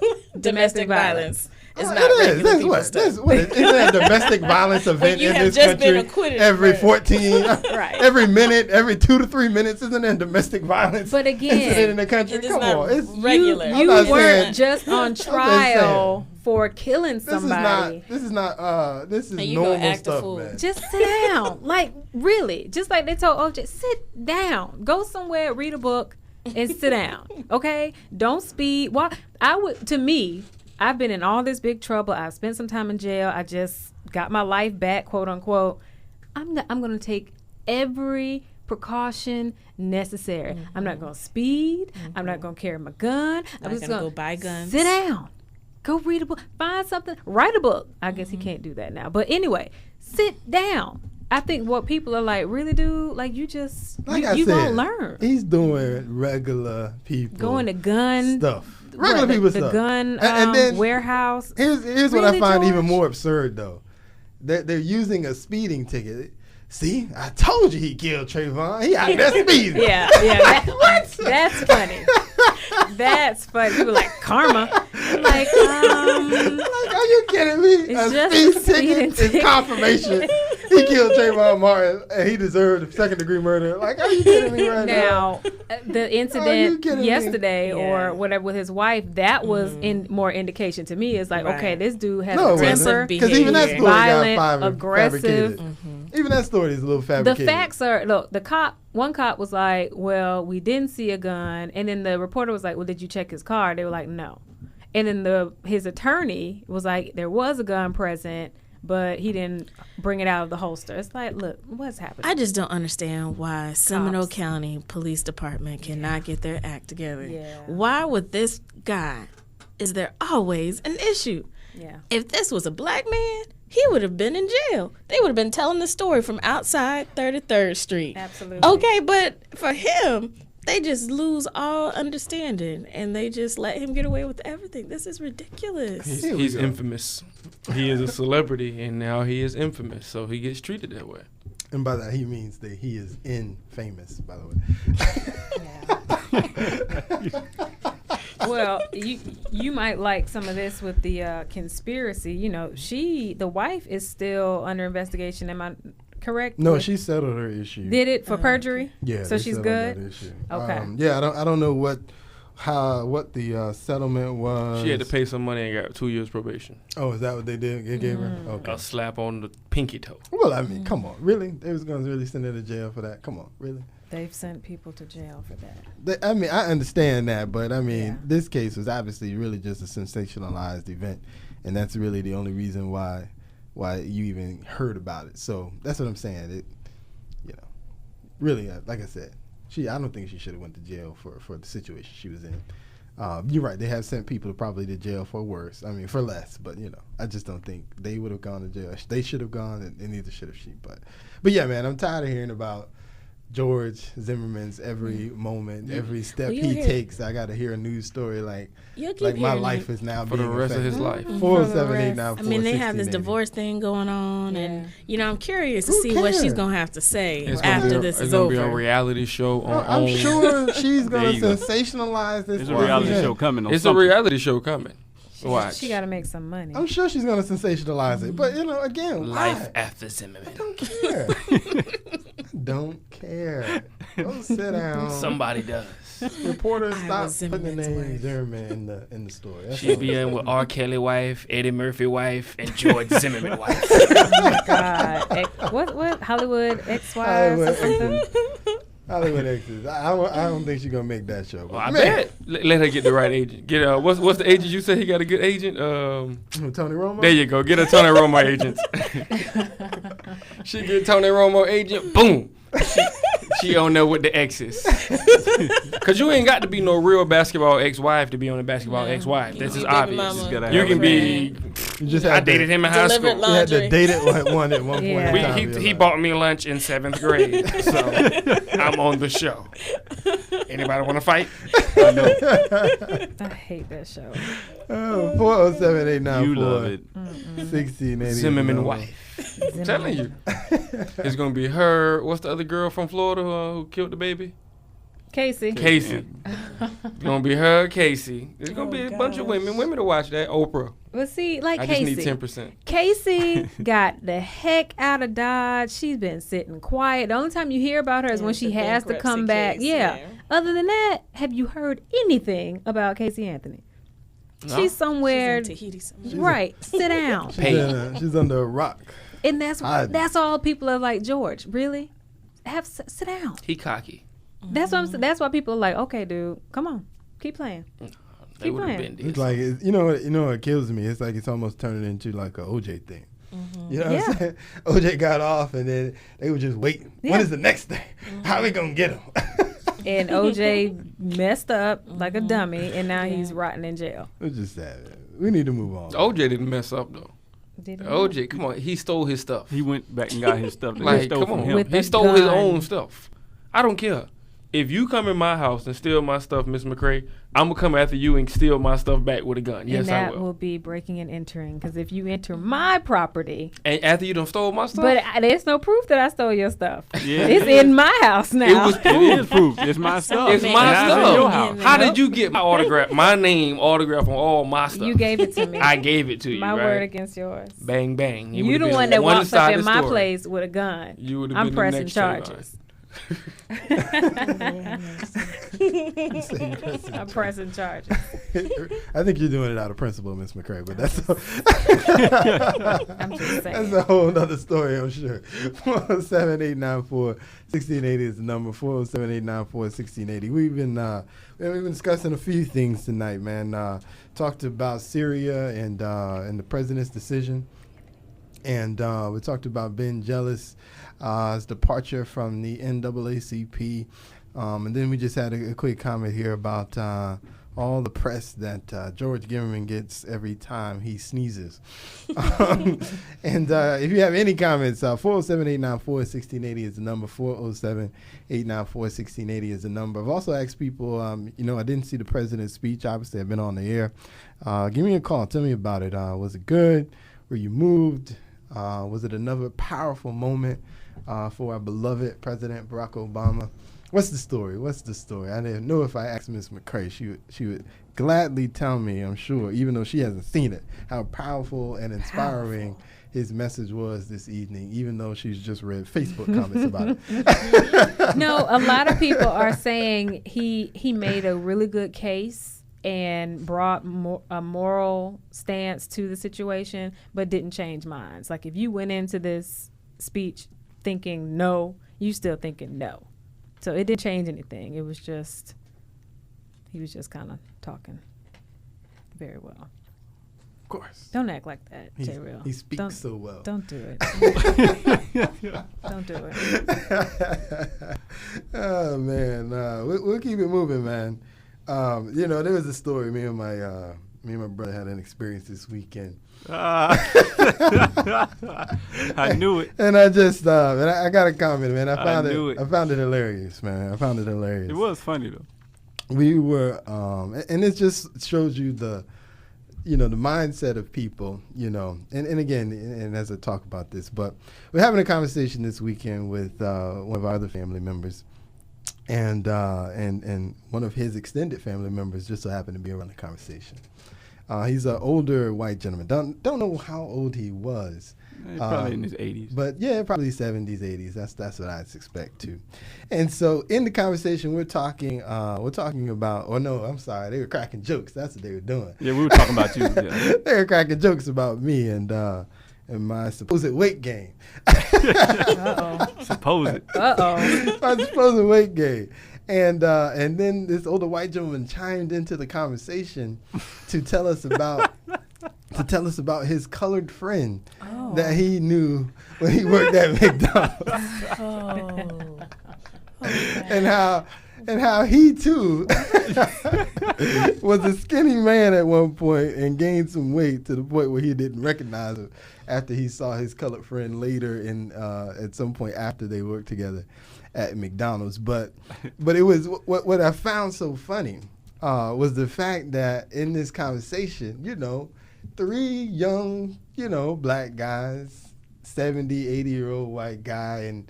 Domestic violence is not It is. regular That's people what. stuff. That's what. Isn't that a domestic violence event you in have this just country? been acquitted Every for it. 14, Right. every minute, every 2 to 3 minutes, isn't there domestic violence? But again, incident in the country. it is Come not on, it's regular. You I'm not weren't saying- just on trial for killing somebody. This is And you gonna normal act a stuff, fool. man. Just sit down. Like, really. Just like they told OJ, sit down. Go somewhere, read a book, and sit down. Okay? Don't speed. Well, I've been in all this big trouble. I've spent some time in jail. I just got my life back, quote unquote. I'm going to take every precaution necessary. I'm not going to speed. I'm not going to carry my gun. I'm just gonna going go buy guns. Sit down. Go read a book. Find something. Write a book. I guess he can't do that now. But anyway, sit down. I think what people are like, really, dude, like you just, you won't learn. He's doing regular people Going to gun stuff. Regular people the stuff. gun And then warehouse. Here's what I Really, find even George? more absurd, though. They're using a speeding ticket. See, I told you he killed Trayvon. He out there speeding. Yeah. That's funny. That's funny. People like karma. I'm like, Like, are you kidding me? It's A just speeding a speeding ticket is ticket. confirmation. He killed Trayvon Martin and he deserved second-degree murder. Like, are you kidding me right now? now, the Are you incident kidding me? yesterday Yeah. or whatever with his wife, that was more indication to me. It's like, Right. okay, this dude has No, a it temper, wasn't. Because even that story violent, got aggressive. fabricated. Even that story is a little The fabricated. facts are, look, one cop was like, well, we didn't see a gun. And then the reporter was like, well, did you check his car? They were like, no. And then his attorney was like, there was a gun present, but he didn't bring it out of the holster. It's like, look, what's happening? I just don't understand why Seminole Cops. County Police Department cannot get their act together. Yeah. Why with this guy is there always an issue? Yeah. If this was a black man, he would have been in jail. They would have been telling the story from outside 33rd Street. Absolutely. Okay, but for him, they just lose all understanding and they just let him get away with everything. This is ridiculous. He's infamous. He is a celebrity, and now he is infamous, so he gets treated that way. And by that, he means that he is infamous, by the way. Well, you might like some of this with the conspiracy. You know, the wife is still under investigation. Am I correct? No, she settled her issue. Did it for perjury? Yeah. So they she's settled good? that issue. Okay. Yeah, I don't know what what the settlement was. She had to pay some money and got 2 years probation. Oh, is that what they did? They gave her? Okay. A slap on the pinky toe. Well, I mean, come on. Really? They was going to really send her to jail for that? Come on. Really? They've sent people to jail for that. I mean, I understand that, but I mean, this case was obviously really just a sensationalized event, and that's really the only reason why you even heard about it. So that's what I'm saying. It, really, like I said, I don't think she should have went to jail for the situation she was in. You're right. They have sent people probably to jail for worse. I mean, for less. But I just don't think they would have gone to jail. They should have gone, and neither should have she. But yeah, man, I'm tired of hearing about George Zimmerman's every moment, every step he takes. I got to hear a news story like my life is now for being the rest affected. of his life. 407-894-1680. I mean, they have this divorce thing going on, and I'm curious to see what she's gonna have to say after this is over. It's gonna be a reality show on. I'm sure she's gonna sensationalize this. There's a reality show coming. It's a reality show coming. Watch. She got to make some money. I'm sure she's gonna sensationalize it, but again, life after Zimmerman. I don't care. Don't care. Go sit down. Somebody does. Reporters stop putting the name Zimmerman in the story. She'll be in with R. Kelly wife, Eddie Murphy wife, and George Zimmerman wife. Oh my God! What Hollywood ex-wives or something? Hollywood exes. I don't think she's gonna make that show. Well, I bet. Let her get the right agent. Get what's the agent you said he got a good agent? Tony Romo. There you go. Get a Tony Romo agent. She get Tony Romo agent. Boom. She on there with the exes. Cause you ain't got to be no real basketball ex-wife to be on a basketball ex-wife. That's just obvious. You can be. I dated him in high school. You had to date it one at one point. He bought me lunch in 7th grade, so I'm on the show. Anybody want to fight? I hate that show. 407-894. You love it. 1680. Zimmerman wife. I'm telling you, it's gonna be her. What's the other girl from Florida who killed the baby? Casey. It's gonna be her, Casey. It's gonna be a bunch of women to watch that. Oprah. Well, see, like I Casey. just need 10%. Casey got the heck out of Dodge. She's been sitting quiet. The only time you hear about her is when she has to come back. Yeah. Other than that, have you heard anything about Casey Anthony? No. She's somewhere. She's in Tahiti somewhere. Right. Sit down. She's under a rock. And that's all people are like, George, really? Sit down. He cocky. That's what I'm saying. That's why people are like, okay, dude, come on, keep playing. They would have been. It's like what kills me. It's like it's almost turning into like a OJ thing. Mm-hmm. You know what I'm saying? OJ got off, and then they were just waiting. Yeah. When is the next thing? Mm-hmm. How are we gonna get him? And OJ messed up like a dummy, and now he's rotting in jail. It's just sad. Man. We need to move on. OJ didn't mess up though. OJ, come on, he stole his stuff. He went back and got his stuff. Like, come on, he stole his own stuff. I don't care. If you come in my house and steal my stuff, Miss McCrae, I'm going to come after you and steal my stuff back with a gun. Yes, I will. And that will be breaking and entering, because if you enter my property. And after you done stole my stuff? But there's no proof that I stole your stuff. Yeah. It's in my house now. It is proof. It's my stuff. It's my stuff. It's your house. How did you get my autograph, my name autograph on all my stuff? You gave it to me. I gave it to you, my right? word against yours. Bang, bang. You the one that walks up in my place with a gun. You would have I'm been pressing the next charges. I'm pressing charges. I think you're doing it out of principle, Miss McCrae, but that's I'm just saying. That's a whole nother story, I'm sure. 407-894-1680 is the number. 407-894-1680. We've been discussing a few things tonight, man. Talked about Syria and the president's decision, and we talked about Ben Jealous. His departure from the NAACP. And then we just had a quick comment here about all the press that George Zimmerman gets every time he sneezes. And if you have any comments, 407-894-1680 is the number. 407-894-1680 is the number. I've also asked people, I didn't see the president's speech. Obviously, I've been on the air. Give me a call. Tell me about it. Was it good? Were you moved? Was it another powerful moment for our beloved President Barack Obama. What's the story? I didn't know if I asked Ms. McCray, she would gladly tell me, I'm sure, even though she hasn't seen it, how powerful and inspiring his message was this evening, even though she's just read Facebook comments about it. No, a lot of people are saying he made a really good case and brought a moral stance to the situation, but didn't change minds. Like, if you went into this speech thinking no, you still thinking no. So it didn't change anything. It was just, he was just kind of talking very well. Of course. Don't act like that, J. Real. He speaks so well. Don't do it. Don't do it. Oh, man. We'll keep it moving, man. There was a story. Me and my brother had an experience this weekend. I knew it. And I just, I got a comment, man. I found it hilarious, man. I found it hilarious. It was funny, though. We were, and it just shows you the mindset of people, and again, and as I talk about this, but we're having a conversation this weekend with one of our other family members, and one of his extended family members just so happened to be around the conversation. He's an older white gentleman. Don't know how old he was. He's probably in his 80s. But yeah, probably 70s, 80s. That's what I'd expect too. And so in the conversation, we're talking about. Oh no, I'm sorry. They were cracking jokes. That's what they were doing. Yeah, we were talking about you. Yeah. They were cracking jokes about me and my supposed weight gain. Supposed. My supposed weight gain. And then this older white gentleman chimed into the conversation to tell us about his colored friend that he knew when he worked at McDonald's. And how he too was a skinny man at one point and gained some weight to the point where he didn't recognize him after he saw his colored friend later at some point after they worked together at McDonald's. But it was what I found so funny was the fact that in this conversation, 3 young, black guys, 70, 80-year-old white guy, and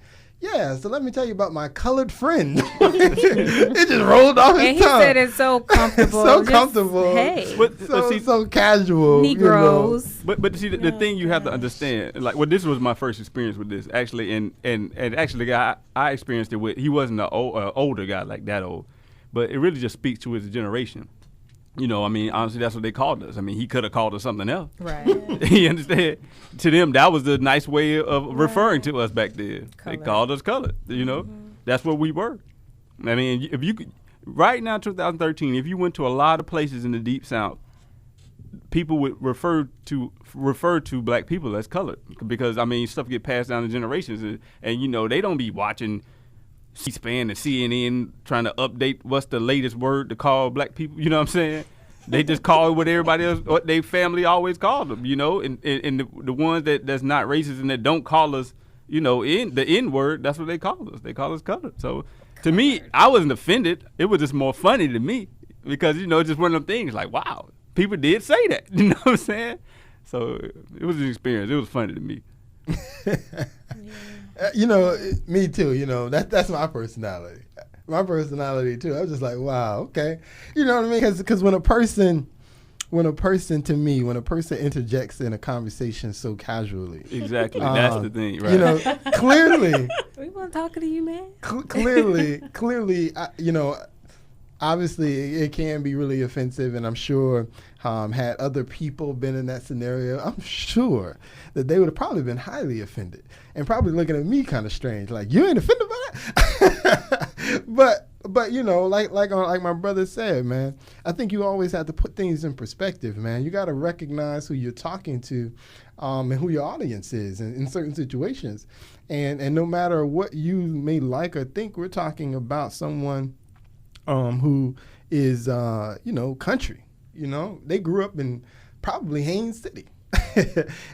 so let me tell you about my colored friend. It just rolled off his tongue. And he said it's so comfortable. Comfortable. Hey. So casual. Negroes. But see, the thing you have to understand, this was my first experience with this, actually, and actually the guy I experienced it with, he wasn't an older guy, like that old, but it really just speaks to his generation. Honestly, that's what they called us. He could have called us something else. Right. You understand? To them, that was the nice way of referring to us back then. Colored. They called us colored. That's what we were. If you could, right now, 2013, if you went to a lot of places in the Deep South, people would refer to black people as colored because stuff get passed down to generations, and they don't be watching C-SPAN and CNN trying to update what's the latest word to call black people. You know what I'm saying? They just call it what everybody else, what their family always called them. And the ones that's not racist and that don't call us, in the N word, that's what they call us. They call us colored. So to me, I wasn't offended. It was just more funny to me because it's just one of them things like, wow, people did say that. You know what I'm saying? So it was an experience. It was funny to me. Me too. That's my personality. My personality too. I was just like, wow, okay. You know what I mean? Because when a person interjects in a conversation so casually, exactly, that's the thing, right? Clearly, We weren't talking to you, man. Clearly, obviously it can be really offensive, and I'm sure had other people been in that scenario, I'm sure that they would have probably been highly offended and probably looking at me kind of strange, like, you ain't offended by that? but like my brother said, man, I think you always have to put things in perspective, man. You got to recognize who you're talking to and who your audience is in certain situations. And no matter what you may like or think, we're talking about someone who is, country. They grew up in probably Haines City.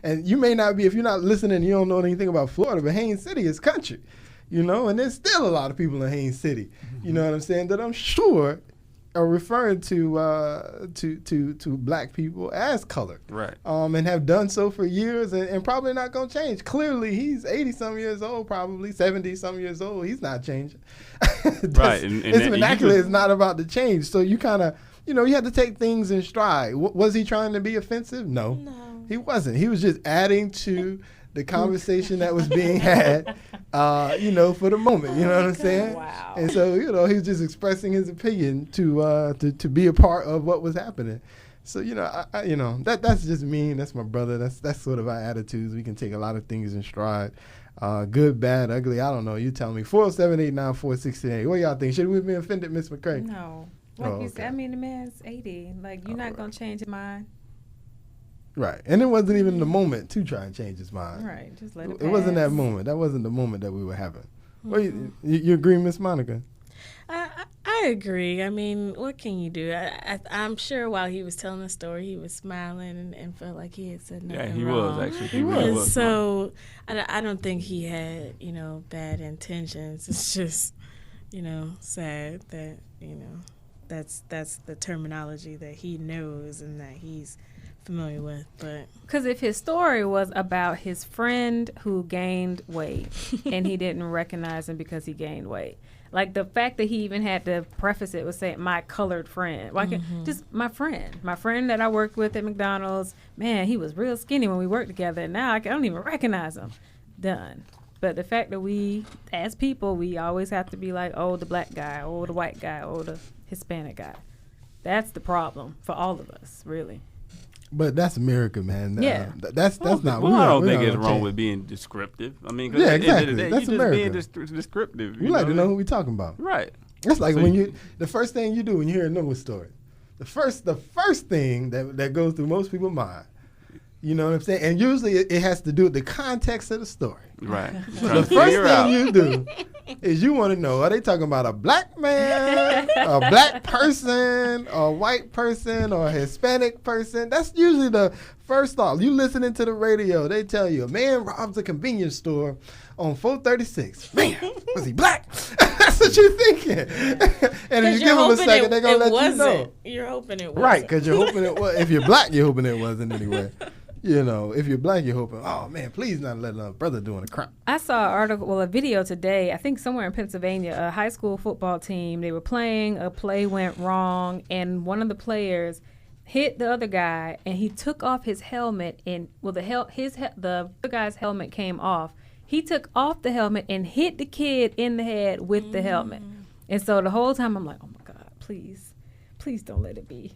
And you may not be, if you're not listening, you don't know anything about Florida, but Haines City is country, and there's still a lot of people in Haines City, you know what I'm saying, that I'm sure are referring to black people as colored, right? And have done so for years, and probably not gonna change. Clearly, he's 80-some years old, probably 70-some years old. He's not changing. Right, and his vernacular is not about to change. So you kind of, you have to take things in stride. Was he trying to be offensive? No, he wasn't. He was just adding to the conversation that was being had, for the moment. You know what I'm saying? Wow. And so, he was just expressing his opinion to be a part of what was happening. So, that's just me. That's my brother. That's sort of our attitudes. We can take a lot of things in stride. Good, bad, ugly. I don't know. You tell me. 478-946-68. What y'all think? Should we be offended, Miss McCray? No. Like you said, I mean, the man's 80. Like, you're not going to change his mind. Right. And it wasn't even the moment to try and change his mind. Right. Just let it pass. It wasn't that moment. That wasn't the moment that we were having. Well, you agree, Miss Monica? I agree. I mean, what can you do? I'm sure while he was telling the story, he was smiling and felt like he had said nothing Yeah, he wrong. was actually. He really was. So I don't think he had, bad intentions. It's just, sad that, that's the terminology that he knows and that he's familiar with. But because if his story was about his friend who gained weight and he didn't recognize him because he gained weight, like the fact that he even had to preface it with saying my colored friend, just my friend that I worked with at McDonald's, man, he was real skinny when we worked together, and now I don't even recognize him. Done. But the fact that we as people, we always have to be like, oh, the black guy, oh, the white guy, oh, the Hispanic guy, that's the problem for all of us, really. But that's America, man. Yeah. That's not. Well, I don't think it's wrong with being descriptive. I mean, yeah, exactly. That's you're America. just being descriptive. We like to know who we're talking about. Right. It's like when the first thing you do when you hear a news story, the first thing that goes through most people's mind, you know what I'm saying? And usually it has to do with the context of the story. Right. The first thing you do is you want to know, are they talking about a black man, a black person, a white person, or a Hispanic person? That's usually the first thought. You listening to the radio, they tell you a man robs a convenience store on 436. Man, was he black? That's what you're thinking. And if you give them a second, they're going to let you know. You're hoping it wasn't. Right, because you're hoping it was. If you're black, you're hoping it wasn't anyway. If you're black, you're hoping, oh, man, please not let a brother doing a crime. I saw a video today, I think somewhere in Pennsylvania, a high school football team. They were playing, a play went wrong, and one of the players hit the other guy, and he took off his helmet, and the other guy's helmet came off. He took off the helmet and hit the kid in the head with the helmet. And so the whole time I'm like, oh, my God, please don't let it be.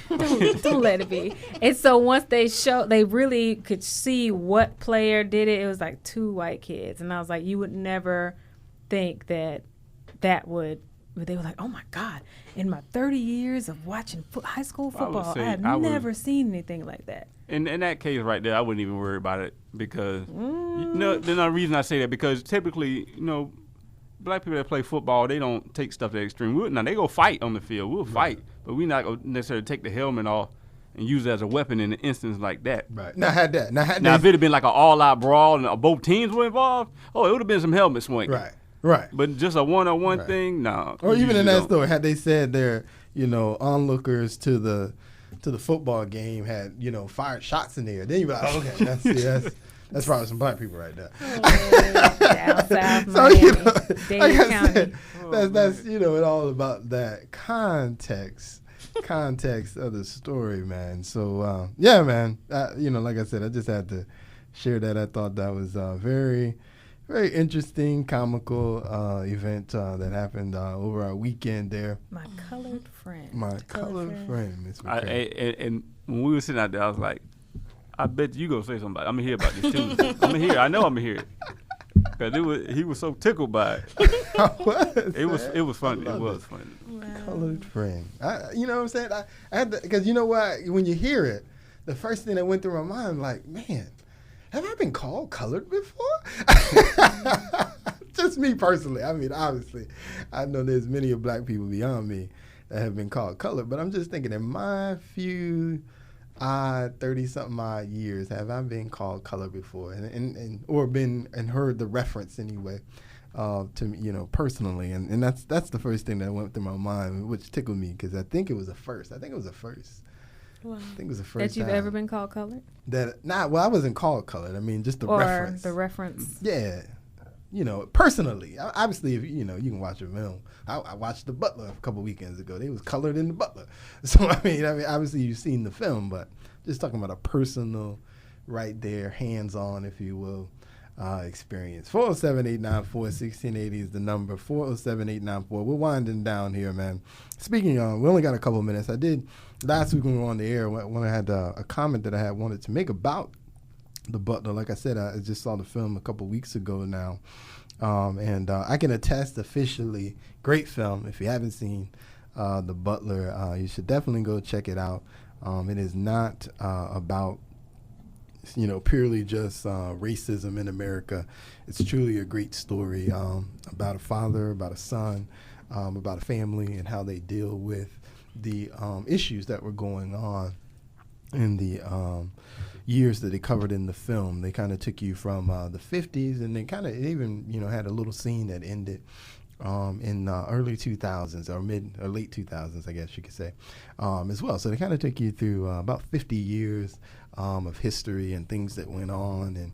Don't let it be. And so once they really could see what player did it. It was like 2 white kids, and I was like, you would never think that would. But they were like, oh my God! In my 30 years of watching high school football, I have never seen anything like that. In that case right there, I wouldn't even worry about it because the reason I say that because typically, black people that play football, they don't take stuff to the extreme. Now they go fight on the field. We'll fight. But we not gonna necessarily take the helmet off and use it as a weapon in an instance like that. Right. Now if it had been like an all-out brawl and both teams were involved, it would have been some helmet swinging. Right. But just a one-on-one thing, no. Or even in that story, had they said they're onlookers to the football game had fired shots in the air, then you'd be like, okay, that's probably some black people right there. Down south, Miami, Dade County. That's it's all about that context of the story, man. So yeah, man. Like I said, I just had to share that. I thought that was very, very interesting, comical event that happened over our weekend there. My colored friend. My colored friend, Miss McCray. And when we were sitting out there, I was like, I bet you gonna say something. I'm gonna hear about this too. I'm gonna hear. I know I'm gonna hear it. Cause he was so tickled by it. It was funny. It was funny. Wow. Colored friend. You know what I'm saying? I had to, because you know what? When you hear it, the first thing that went through my mind, like, man, have I been called colored before? Just me personally. I mean, obviously, I know there's many of black people beyond me that have been called colored, but I'm just thinking in my few 30-something odd years have I been called color before, and or been and heard the reference anyway. to me, personally, and that's the first thing that went through my mind, which tickled me because I think it was a first. Wow. I think it was the first that you've time ever been called colored. Well, I wasn't called colored. I mean, just the reference. The reference. Yeah, personally. Obviously, if you can watch a film. I watched The Butler a couple weekends ago. They was colored in The Butler. So I mean, obviously you've seen the film, but just talking about a personal, right there, hands-on, if you will, experience. 407-894-1680 is the number. 407-894. We're winding down here, man. Speaking of, we only got a couple of minutes. I did last week when we were on the air when I had a comment that I had wanted to make about The Butler. Like I said, I just saw the film a couple weeks ago now. And I can attest officially, great film. If you haven't seen The Butler, you should definitely go check it out. It is not about, purely just racism in America. It's truly a great story about a father, about a son, about a family, and how they deal with the issues that were going on in the years that they covered in the film. They kind of took you from the 50s, and they kind of even had a little scene that ended in early 2000s or late 2000s, I guess you could say, as well. So they kind of took you through about 50 years of history and things that went on, and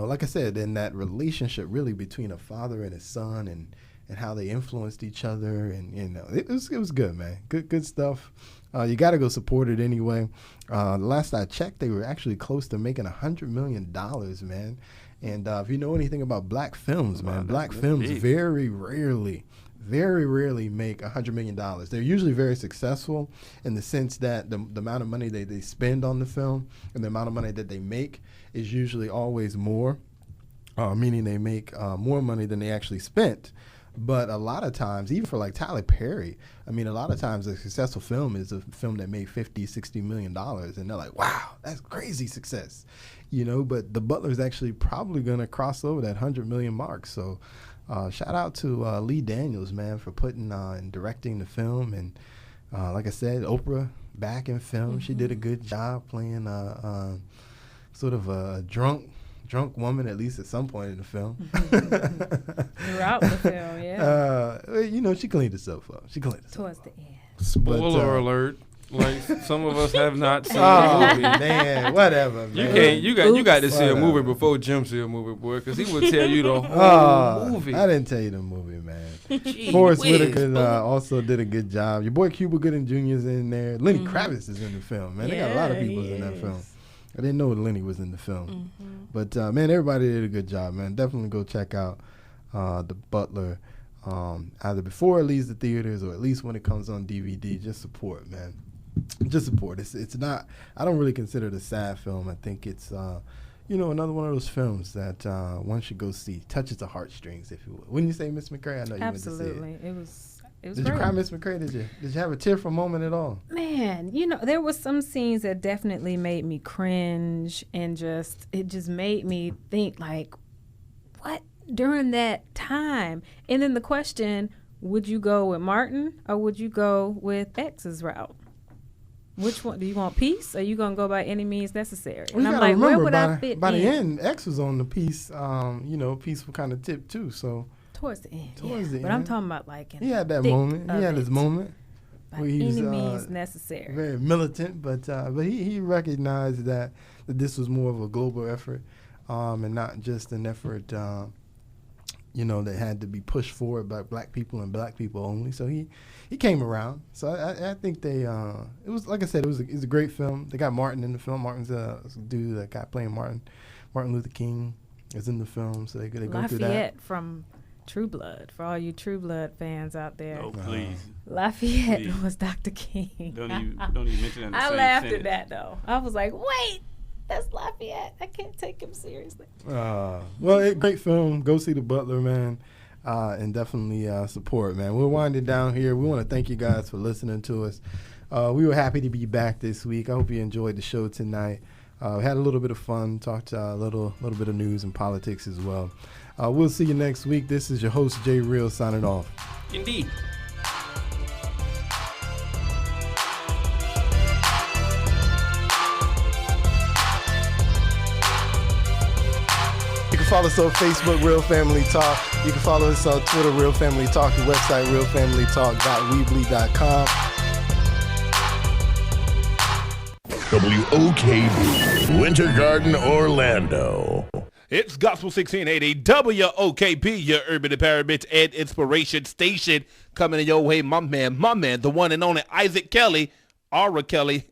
like I said, in that relationship really between a father and his son, and how they influenced each other, and it was good, man. Good stuff. You got to go support it anyway. Last I checked, they were actually close to making $100 million, man. And if you know anything about black films, man, black films big. very rarely make $100 million. They're usually very successful in the sense that the amount of money they spend on the film and the amount of money that they make is usually always more, meaning they make more money than they actually spent. But a lot of times, even for like Tyler Perry, I mean, a lot of times a successful film is a film that made $50, $60 million. And they're like, wow, that's crazy success. But The Butler is actually probably going to cross over that 100 million mark. So shout out to Lee Daniels, man, for putting and directing the film. And like I said, Oprah back in film. Mm-hmm. She did a good job playing sort of a drunk woman, at least at some point in the film. Throughout the film, yeah. She cleaned herself up. Towards the end. Spoiler alert. Like, some of us have not seen the movie. Man, whatever, man. You got to see a movie before Jim see a movie, boy, because he would tell you the whole movie. I didn't tell you the movie, man. Forrest Whitaker also did a good job. Your boy Cuba Gooding Jr. is in there. Lenny Kravitz is in the film, man. They got a lot of people in that film. I didn't know Lenny was in the film. Mm-hmm. But, man, everybody did a good job, man. Definitely go check out The Butler, either before it leaves the theaters or at least when it comes on DVD. Just support, man. Just support. It's not, I don't really consider it a sad film. I think it's, another one of those films that one should go see. Touches the heartstrings, if you will. Wouldn't you say, Miss McCray? I know you Absolutely. went to see it. It was Did great. you cry, Miss McCray? Did you have a tearful moment at all? Man, there was some scenes that definitely made me cringe, and it just made me think, like, what during that time? And then the question, would you go with Martin or would you go with X's route? Which one? Do you want peace, or are you going to go by any means necessary? Well, and I'm like, where would I fit in? By the end, X was on the peace, peaceful kind of tip, too, so. Towards the end, But I'm talking about, like, he had that moment. He had his moment. By any means necessary. Very militant, but he recognized that this was more of a global effort, and not just an effort, that had to be pushed forward by black people and black people only. So he came around. So I think it was, like I said, it was a great film. They got Martin in the film. Martin's a dude that got playing Martin Luther King is in the film. So they go through that. Lafayette from True Blood, for all you True Blood fans out there. Oh, please. Lafayette was Dr. King. Don't even mention that in the I same laughed sentence. at that, though. I was like, wait, that's Lafayette. I can't take him seriously. Great film. Go see The Butler, man, and definitely support, man. We're winding down here. We want to thank you guys for listening to us. We were happy to be back this week. I hope you enjoyed the show tonight. We had a little bit of fun, talked a little bit of news and politics as well. We'll see you next week. This is your host, Jay Real, signing off. Indeed. You can follow us on Facebook, Real Family Talk. You can follow us on Twitter, Real Family Talk. The website, realfamilytalk.weebly.com. WOKB, Winter Garden, Orlando. It's Gospel 1680 WOKB, your urban empowerment and inspiration station, coming your way. My man, the one and only Isaac Kelly, Aura Kelly,